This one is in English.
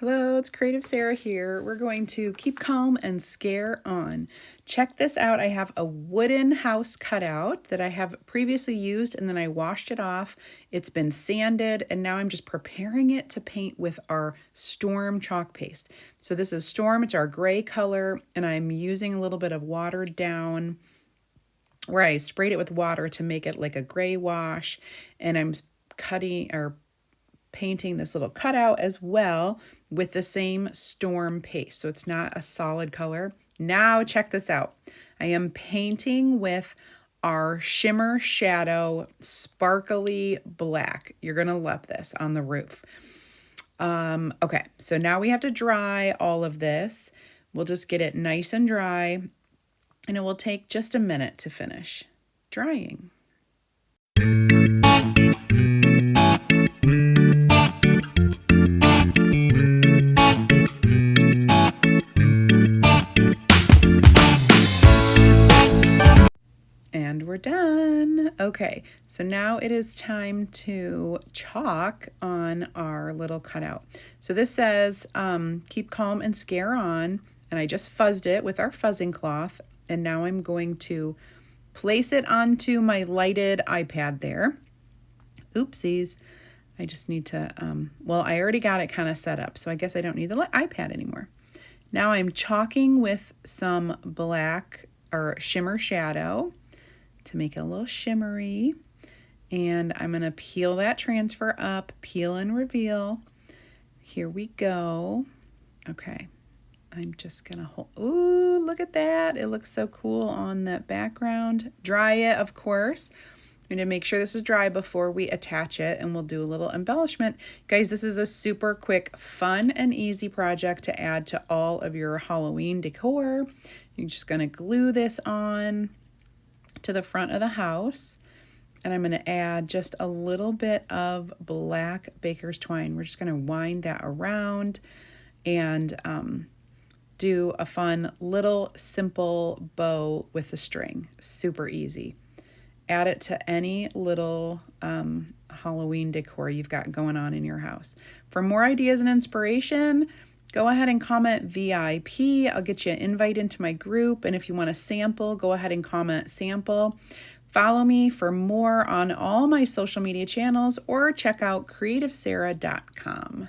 Hello, it's Creative Sarah here. We're going to keep calm and scare on. Check this out. I have a wooden house cutout that I have previously used and then I washed it off. It's been sanded and now I'm just preparing it to paint with our Storm chalk paste. So this is Storm, it's our gray color, and I'm using a little bit of watered down where I sprayed it with water to make it like a gray wash, and I'm painting this little cutout as well with the same Storm paste. So it's not a solid color. Now check this out. I am painting with our Shimmer Shadow Sparkly Black. You're gonna love this on the roof. Okay, so now we have to dry all of this. We'll just get it nice and dry, and it will take just a minute to finish drying. And we're done. Okay, so now it is time to chalk on our little cutout. So this says, keep calm and scare on. And I just fuzzed it with our fuzzing cloth. And now I'm going to place it onto my lighted iPad there. Oopsies. I just need to, well, I already got it kind of set up, so I guess I don't need the iPad anymore. Now I'm chalking with some black or Shimmer Shadow to make it a little shimmery. And I'm going to peel that transfer up, peel and reveal. Here we go. Okay. I'm just going to hold, ooh, look at that. It looks so cool on that background. Dry it, of course. I'm going to make sure this is dry before we attach it, and we'll do a little embellishment. Guys, this is a super quick, fun, and easy project to add to all of your Halloween decor. You're just going to glue this on to the front of the house, and I'm going to add just a little bit of black baker's twine. We're just going to wind that around and do a fun little simple bow with the string. Super easy. Add it to any little Halloween decor you've got going on in your house. For more ideas and inspiration, go ahead and comment VIP. I'll get you an invite into my group. And if you want a sample, go ahead and comment sample. Follow me for more on all my social media channels or check out CreativeSarah.com.